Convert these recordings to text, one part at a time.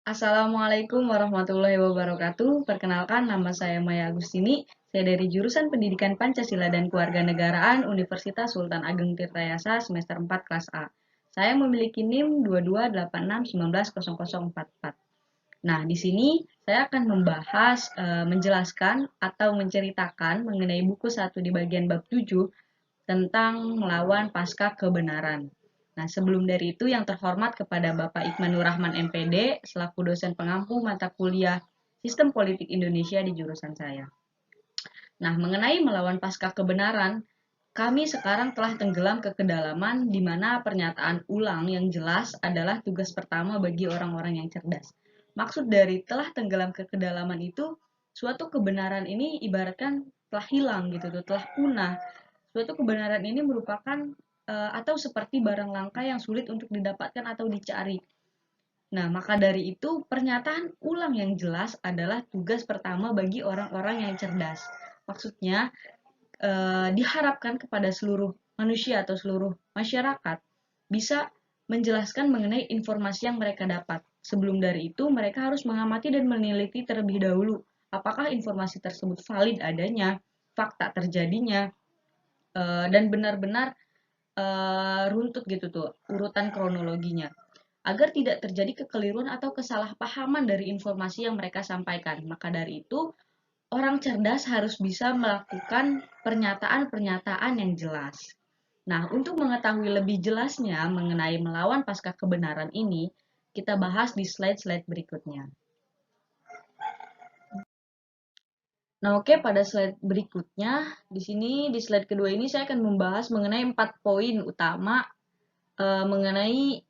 Assalamualaikum warahmatullahi wabarakatuh. Perkenalkan, nama saya Maya Agustini. Saya dari jurusan Pendidikan Pancasila dan Kewarganegaraan Universitas Sultan Ageng Tirtayasa semester 4 kelas A. Saya memiliki NIM 2286190044. Nah, di sini saya akan membahas, menjelaskan atau menceritakan mengenai buku 1 di bagian bab 7 tentang melawan pasca kebenaran. Nah, sebelum dari itu yang terhormat kepada Bapak Iqmanur Rahman MPD selaku dosen pengampu mata kuliah Sistem Politik Indonesia di jurusan saya. Nah, mengenai melawan pasca kebenaran, kami sekarang telah tenggelam ke kedalaman di mana pernyataan ulang yang jelas adalah tugas pertama bagi orang-orang yang cerdas. Maksud dari telah tenggelam ke kedalaman itu, suatu kebenaran ini ibaratkan telah hilang gitu tuh, telah punah. Suatu kebenaran ini merupakan atau seperti barang langka yang sulit untuk didapatkan atau dicari. Nah, maka dari itu pernyataan ulang yang jelas adalah tugas pertama bagi orang-orang yang cerdas. Maksudnya, diharapkan kepada seluruh manusia atau seluruh masyarakat bisa menjelaskan mengenai informasi yang mereka dapat. Sebelum dari itu, mereka harus mengamati dan meneliti terlebih dahulu apakah informasi tersebut valid adanya, fakta terjadinya, dan benar-benar runtut gitu tuh urutan kronologinya agar tidak terjadi kekeliruan atau kesalahpahaman dari informasi yang mereka sampaikan. Maka dari itu, orang cerdas harus bisa melakukan pernyataan-pernyataan yang jelas. Nah, untuk mengetahui lebih jelasnya mengenai melawan pasca kebenaran ini, kita bahas di slide-slide berikutnya. Nah, oke, pada slide berikutnya, di slide kedua ini saya akan membahas mengenai 4 poin utama mengenai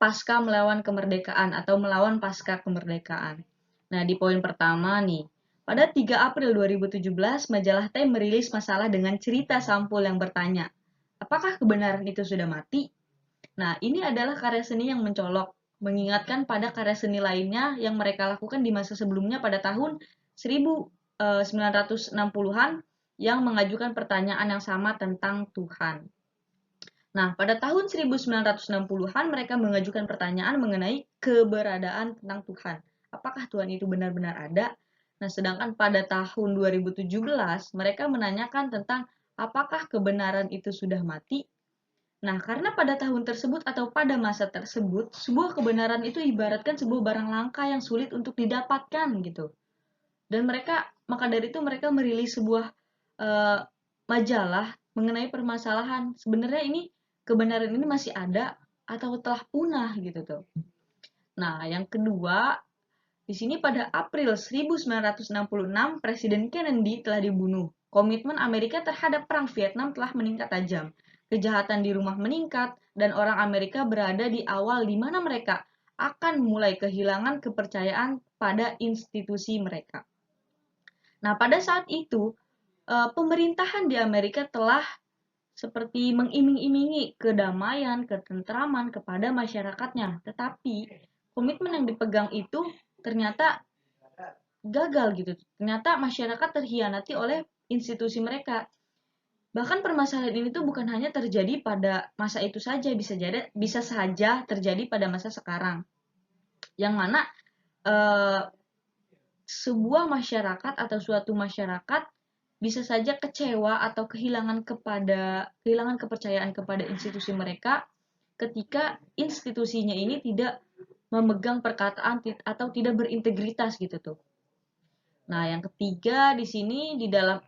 pasca melawan kemerdekaan atau melawan pasca kemerdekaan. Nah, di poin pertama nih, pada 3 April 2017, majalah Time merilis masalah dengan cerita sampul yang bertanya, apakah kebenaran itu sudah mati? Nah, ini adalah karya seni yang mencolok, mengingatkan pada karya seni lainnya yang mereka lakukan di masa sebelumnya pada tahun 1960-an yang mengajukan pertanyaan yang sama tentang Tuhan. Nah, pada tahun 1960-an mereka mengajukan pertanyaan mengenai keberadaan tentang Tuhan. Apakah Tuhan itu benar-benar ada? Nah, sedangkan pada tahun 2017 mereka menanyakan tentang apakah kebenaran itu sudah mati? Nah, karena pada tahun tersebut atau pada masa tersebut, sebuah kebenaran itu ibaratkan sebuah barang langka yang sulit untuk didapatkan gitu. Dan maka dari itu mereka merilis sebuah uh, majalah mengenai permasalahan. Sebenarnya ini kebenaran ini masih ada atau telah punah gitu tuh. Nah, yang kedua, di sini pada April 1966 Presiden Kennedy telah dibunuh. Komitmen Amerika terhadap perang Vietnam telah meningkat tajam. Kejahatan di rumah meningkat dan orang Amerika berada di awal di mana mereka akan mulai kehilangan kepercayaan pada institusi mereka. Nah, pada saat itu pemerintahan di Amerika telah seperti mengiming-imingi kedamaian, ketentraman kepada masyarakatnya. Tetapi komitmen yang dipegang itu ternyata gagal gitu. Ternyata masyarakat terhianati oleh institusi mereka. Bahkan permasalahan ini tuh bukan hanya terjadi pada masa itu saja, bisa saja terjadi pada masa sekarang. Yang mana eh, sebuah masyarakat atau suatu masyarakat bisa saja kecewa atau kehilangan kepercayaan kepada institusi mereka ketika institusinya ini tidak memegang perkataan atau tidak berintegritas gitu tuh. Nah, yang ketiga di sini di dalam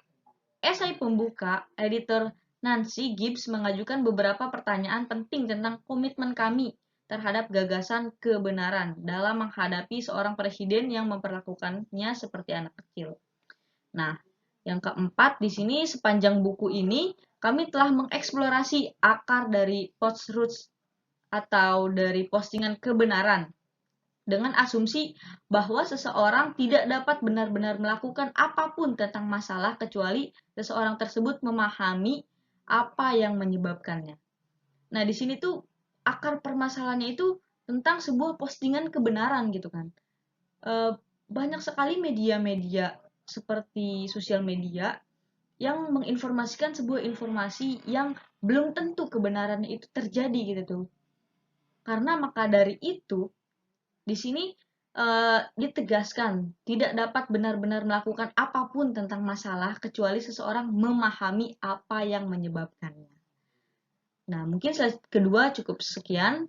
esai pembuka, editor Nancy Gibbs mengajukan beberapa pertanyaan penting tentang komitmen kami terhadap gagasan kebenaran dalam menghadapi seorang presiden yang memperlakukannya seperti anak kecil. Nah, yang keempat di sini sepanjang buku ini kami telah mengeksplorasi akar dari post roots atau dari postingan kebenaran dengan asumsi bahwa seseorang tidak dapat benar-benar melakukan apapun tentang masalah kecuali seseorang tersebut memahami apa yang menyebabkannya. Nah, di sini tuh akar permasalahannya itu tentang sebuah postingan kebenaran gitu kan. Banyak sekali media-media seperti sosial media yang menginformasikan sebuah informasi yang belum tentu kebenarannya itu terjadi gitu tuh. Karena maka dari itu, di sini ditegaskan tidak dapat benar-benar melakukan apapun tentang masalah kecuali seseorang memahami apa yang menyebabkannya. Nah, mungkin slide kedua cukup sekian.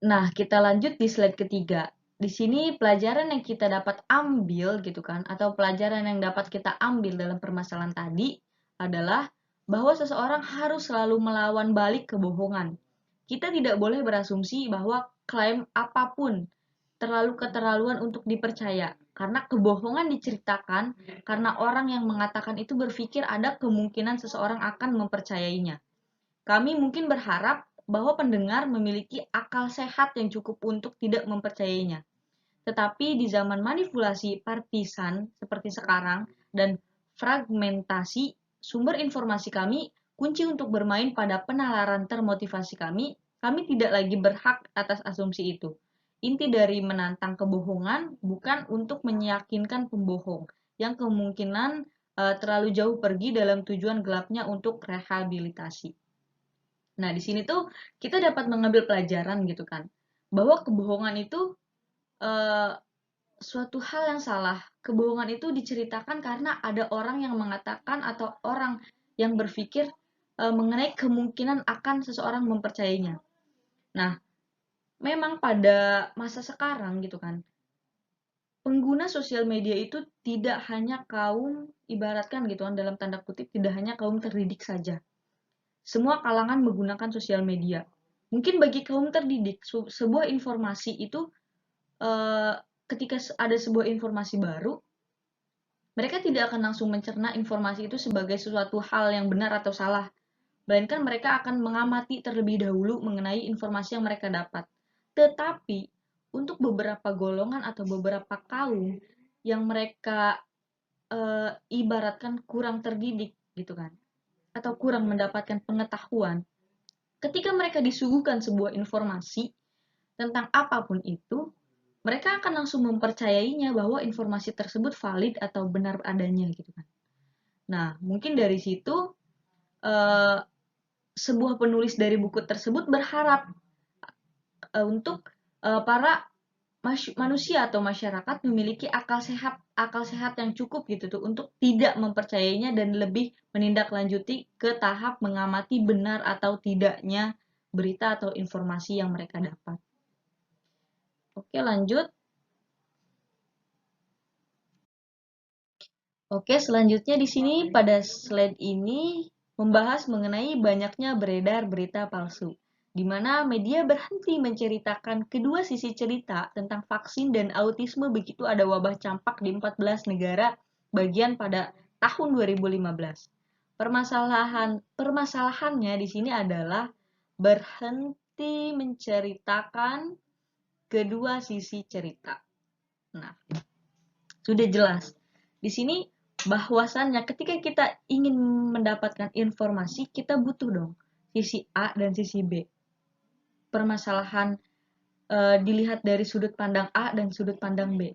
Nah, kita lanjut di slide ketiga. Di sini pelajaran yang kita dapat ambil gitu kan, atau pelajaran yang dapat kita ambil dalam permasalahan tadi adalah bahwa seseorang harus selalu melawan balik kebohongan. Kita tidak boleh berasumsi bahwa klaim apapun terlalu keterlaluan untuk dipercaya. Karena kebohongan diceritakan karena orang yang mengatakan itu berpikir ada kemungkinan seseorang akan mempercayainya. Kami mungkin berharap bahwa pendengar memiliki akal sehat yang cukup untuk tidak mempercayainya. Tetapi di zaman manipulasi partisan seperti sekarang dan fragmentasi sumber informasi kami, kunci untuk bermain pada penalaran termotivasi kami tidak lagi berhak atas asumsi itu. Inti dari menantang kebohongan bukan untuk meyakinkan pembohong yang kemungkinan terlalu jauh pergi dalam tujuan gelapnya untuk rehabilitasi. Nah, di sini tuh kita dapat mengambil pelajaran gitu kan, bahwa kebohongan itu suatu hal yang salah. Kebohongan itu diceritakan karena ada orang yang mengatakan atau orang yang berpikir mengenai kemungkinan akan seseorang mempercayainya. Nah, memang pada masa sekarang gitu kan, pengguna sosial media itu tidak hanya kaum, ibaratkan gitu kan dalam tanda kutip, tidak hanya kaum terdidik saja. Semua kalangan menggunakan sosial media. Mungkin bagi kaum terdidik, sebuah informasi itu ketika ada sebuah informasi baru, mereka tidak akan langsung mencerna informasi itu sebagai sesuatu hal yang benar atau salah, melainkan mereka akan mengamati terlebih dahulu mengenai informasi yang mereka dapat. Tetapi, untuk beberapa golongan atau beberapa kaum yang mereka ibaratkan kurang terdidik gitu kan, atau kurang mendapatkan pengetahuan, ketika mereka disuguhkan sebuah informasi tentang apapun itu, mereka akan langsung mempercayainya bahwa informasi tersebut valid atau benar adanya gitu kan. Nah, mungkin dari situ sebuah penulis dari buku tersebut berharap untuk para manusia atau masyarakat memiliki akal sehat yang cukup gitu tuh untuk tidak mempercayainya dan lebih menindaklanjuti ke tahap mengamati benar atau tidaknya berita atau informasi yang mereka dapat. Oke, lanjut. Oke, selanjutnya di sini pada slide ini membahas mengenai banyaknya beredar berita palsu, di mana media berhenti menceritakan kedua sisi cerita tentang vaksin dan autisme begitu ada wabah campak di 14 negara bagian pada tahun 2015. Permasalahannya di sini adalah berhenti menceritakan kedua sisi cerita. Nah, sudah jelas. Di sini bahwasannya ketika kita ingin mendapatkan informasi, kita butuh dong sisi A dan sisi B. Permasalahan dilihat dari sudut pandang A dan sudut pandang B.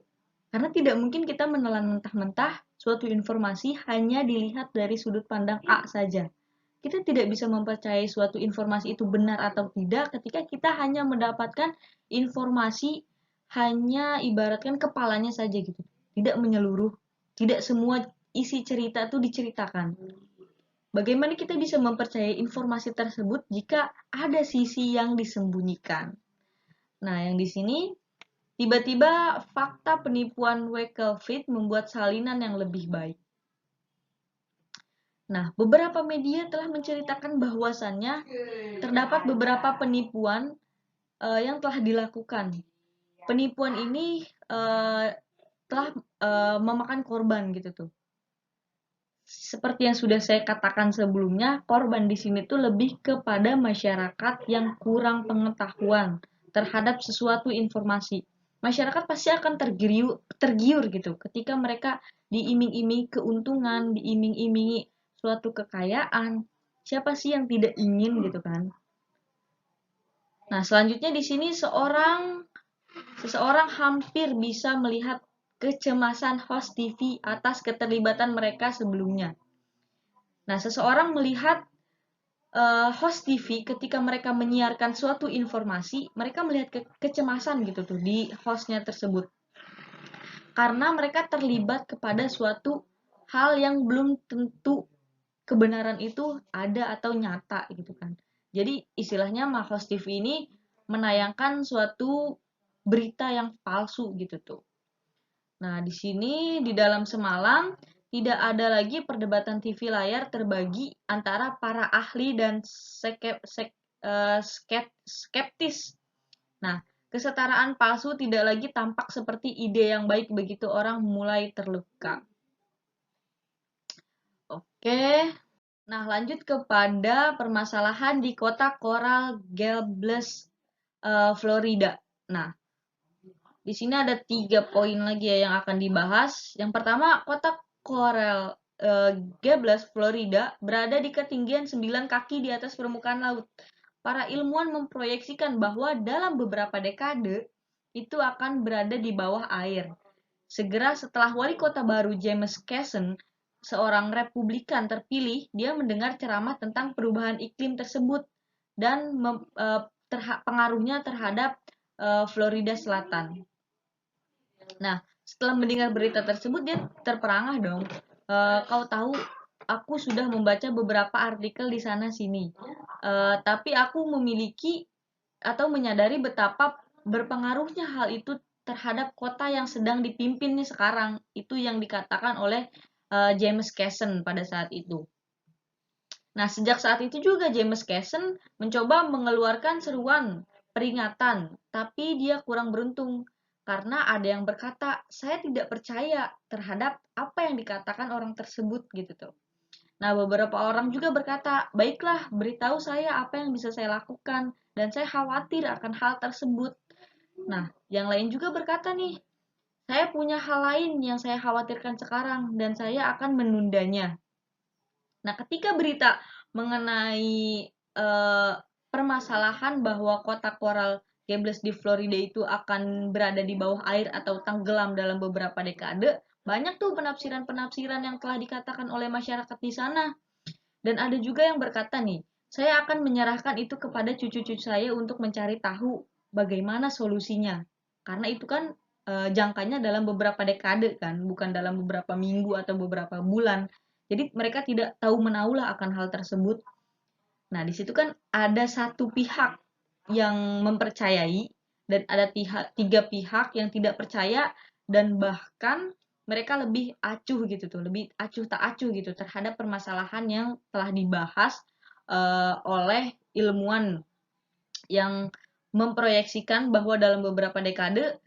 Karena tidak mungkin kita menelan mentah-mentah suatu informasi hanya dilihat dari sudut pandang A saja. Kita tidak bisa mempercayai suatu informasi itu benar atau tidak ketika kita hanya mendapatkan informasi hanya ibaratkan kepalanya saja gitu. Tidak menyeluruh, tidak semua isi cerita itu diceritakan. Bagaimana kita bisa mempercayai informasi tersebut jika ada sisi yang disembunyikan? Nah, yang di sini tiba-tiba fakta penipuan Wakefield membuat salinan yang lebih baik. Nah, beberapa media telah menceritakan bahwasannya terdapat beberapa penipuan yang telah dilakukan. Penipuan ini telah memakan korban gitu tuh. Seperti yang sudah saya katakan sebelumnya, korban di sini tuh lebih kepada masyarakat yang kurang pengetahuan terhadap sesuatu informasi. Masyarakat pasti akan tergiur gitu ketika mereka diiming-imingi keuntungan, diiming-imingi suatu kekayaan. Siapa sih yang tidak ingin gitu kan? Nah, selanjutnya di sini seseorang hampir bisa melihat kecemasan host TV atas keterlibatan mereka sebelumnya. Nah, seseorang melihat host TV ketika mereka menyiarkan suatu informasi, mereka melihat kecemasan gitu tuh di hostnya tersebut. Karena mereka terlibat kepada suatu hal yang belum tentu kebenaran itu ada atau nyata gitu kan. Jadi istilahnya mah host TV ini menayangkan suatu berita yang palsu gitu tuh. Nah, di sini di dalam semalam tidak ada lagi perdebatan TV layar terbagi antara para ahli dan skeptis. Nah, kesetaraan palsu tidak lagi tampak seperti ide yang baik begitu orang mulai terluka. Oke. Nah, lanjut kepada permasalahan di kota Coral Gables, Florida. Nah, di sini ada 3 poin lagi ya yang akan dibahas. Yang pertama, kota Coral Gables, Florida berada di ketinggian 9 kaki di atas permukaan laut. Para ilmuwan memproyeksikan bahwa dalam beberapa dekade itu akan berada di bawah air. Segera setelah wali kota baru James Casson, seorang Republikan terpilih, dia mendengar ceramah tentang perubahan iklim tersebut dan pengaruhnya terhadap Florida Selatan. Nah, setelah mendengar berita tersebut, dia terperangah dong. Kau tahu, aku sudah membaca beberapa artikel di sana sini, tapi aku memiliki atau menyadari betapa berpengaruhnya hal itu terhadap kota yang sedang dipimpinnya sekarang. Itu yang dikatakan oleh James Casson pada saat itu. Nah, sejak saat itu juga James Casson mencoba mengeluarkan seruan peringatan, tapi dia kurang beruntung karena ada yang berkata, "Saya tidak percaya terhadap apa yang dikatakan orang tersebut," gitu tuh. Nah, beberapa orang juga berkata, "Baiklah, beritahu saya apa yang bisa saya lakukan dan saya khawatir akan hal tersebut." Nah, yang lain juga berkata nih, "Saya punya hal lain yang saya khawatirkan sekarang dan saya akan menundanya." Nah, ketika berita mengenai permasalahan bahwa kota Coral Gables di Florida itu akan berada di bawah air atau tenggelam dalam beberapa dekade, banyak tuh penafsiran-penafsiran yang telah dikatakan oleh masyarakat di sana. Dan ada juga yang berkata nih, saya akan menyerahkan itu kepada cucu-cucu saya untuk mencari tahu bagaimana solusinya. Karena itu kan jangkanya dalam beberapa dekade kan, bukan dalam beberapa minggu atau beberapa bulan. Jadi mereka tidak tahu menaulah akan hal tersebut. Nah, di situ kan ada satu pihak yang mempercayai dan ada tiga pihak yang tidak percaya dan bahkan mereka lebih acuh gitu tuh, lebih acuh tak acuh gitu terhadap permasalahan yang telah dibahas oleh ilmuwan yang memproyeksikan bahwa dalam beberapa dekade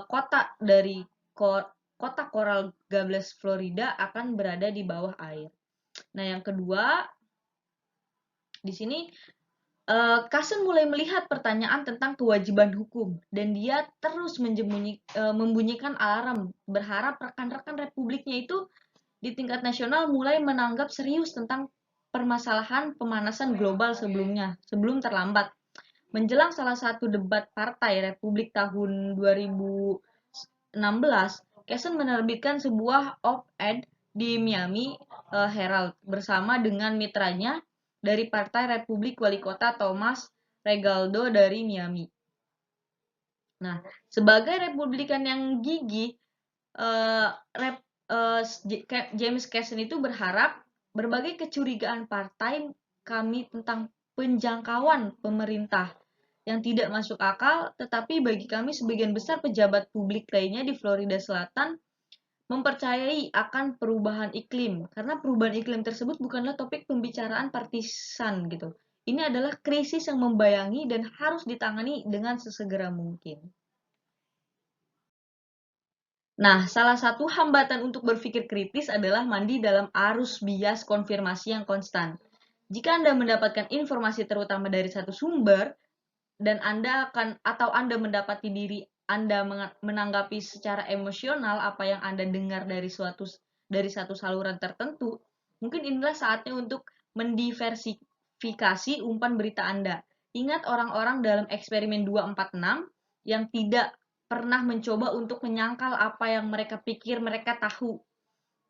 kota dari kota Coral Gables Florida akan berada di bawah air. Nah, yang kedua di sini Carson mulai melihat pertanyaan tentang kewajiban hukum dan dia terus membunyikan alarm berharap rekan-rekan Republiknya itu di tingkat nasional mulai menanggap serius tentang permasalahan pemanasan global sebelum terlambat. Menjelang salah satu debat Partai Republik tahun 2016, Carson menerbitkan sebuah op-ed di Miami Herald bersama dengan mitranya dari Partai Republik Wali Kota Thomas Regaldo dari Miami. Nah, sebagai Republikan yang gigih, James Casson itu berharap berbagai kecurigaan partai kami tentang penjangkauan pemerintah yang tidak masuk akal, tetapi bagi kami sebagian besar pejabat publik lainnya di Florida Selatan mempercayai akan perubahan iklim, karena perubahan iklim tersebut bukanlah topik pembicaraan partisan gitu. Ini adalah krisis yang membayangi dan harus ditangani dengan sesegera mungkin. Nah, salah satu hambatan untuk berpikir kritis adalah mandi dalam arus bias konfirmasi yang konstan. Jika Anda mendapatkan informasi terutama dari satu sumber, dan Anda mendapati diri Anda menanggapi secara emosional apa yang Anda dengar dari satu saluran tertentu, mungkin inilah saatnya untuk mendiversifikasi umpan berita Anda. Ingat orang-orang dalam eksperimen 246 yang tidak pernah mencoba untuk menyangkal apa yang mereka pikir mereka tahu.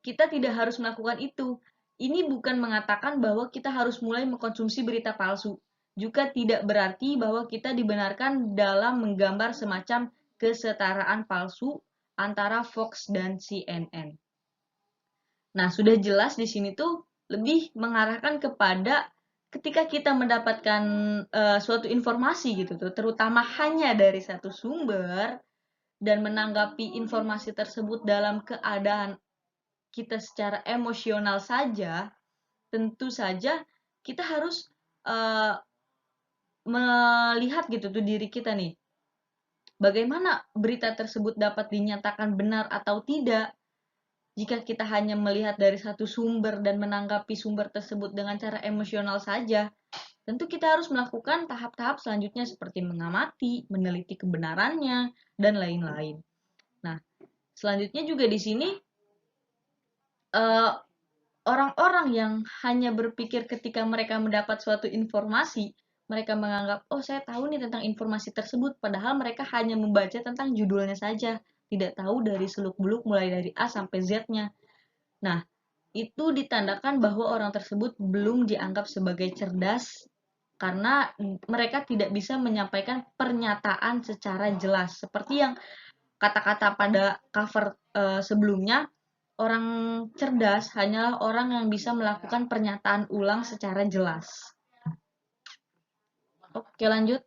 Kita tidak harus melakukan itu. ini bukan mengatakan bahwa kita harus mulai mengkonsumsi berita palsu. Juga tidak berarti bahwa kita dibenarkan dalam menggambar semacam kesetaraan palsu antara Fox dan CNN. Nah, sudah jelas di sini tuh lebih mengarahkan kepada ketika kita mendapatkan suatu informasi gitu tuh, terutama hanya dari satu sumber dan menanggapi informasi tersebut dalam keadaan kita secara emosional saja, tentu saja kita harus melihat gitu tuh diri kita nih. Bagaimana berita tersebut dapat dinyatakan benar atau tidak? Jika kita hanya melihat dari satu sumber dan menanggapi sumber tersebut dengan cara emosional saja, tentu kita harus melakukan tahap-tahap selanjutnya seperti mengamati, meneliti kebenarannya, dan lain-lain. Nah, selanjutnya juga di sini orang-orang yang hanya berpikir ketika mereka mendapat suatu informasi, mereka menganggap, oh saya tahu nih tentang informasi tersebut, padahal mereka hanya membaca tentang judulnya saja, tidak tahu dari seluk-beluk mulai dari A sampai Z-nya. Nah, itu ditandakan bahwa orang tersebut belum dianggap sebagai cerdas karena mereka tidak bisa menyampaikan pernyataan secara jelas. Seperti yang kata-kata pada cover sebelumnya, orang cerdas hanyalah orang yang bisa melakukan pernyataan ulang secara jelas. Oke, lanjut.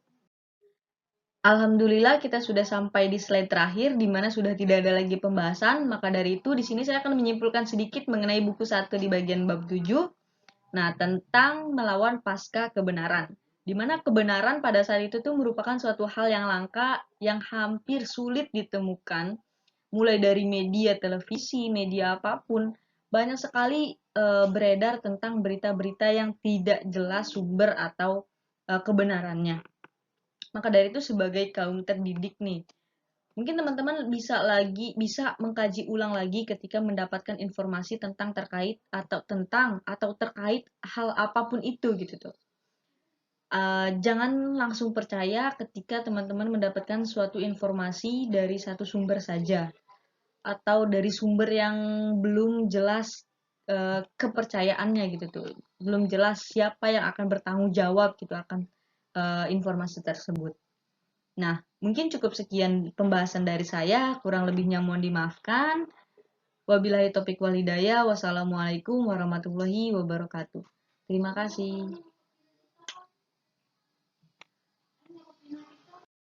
Alhamdulillah kita sudah sampai di slide terakhir di mana sudah tidak ada lagi pembahasan. Maka dari itu di sini saya akan menyimpulkan sedikit mengenai buku 1 di bagian bab 7. Nah, tentang melawan pasca kebenaran. Di mana kebenaran pada saat itu tuh merupakan suatu hal yang langka yang hampir sulit ditemukan. Mulai dari media televisi, media apapun, banyak sekali beredar tentang berita-berita yang tidak jelas sumber atau kebenarannya. Maka dari itu sebagai kaum terdidik nih, mungkin teman-teman bisa mengkaji ulang lagi ketika mendapatkan informasi tentang terkait hal apapun itu gitu tuh. Jangan langsung percaya ketika teman-teman mendapatkan suatu informasi dari satu sumber saja atau dari sumber yang belum jelas kepercayaannya gitu tuh, belum jelas siapa yang akan bertanggung jawab gitu akan informasi tersebut. Nah, mungkin cukup sekian pembahasan dari saya, kurang lebihnya mohon dimaafkan. Wabillahi taufiq wal hidayah. Wassalamualaikum warahmatullahi wabarakatuh. Terima kasih.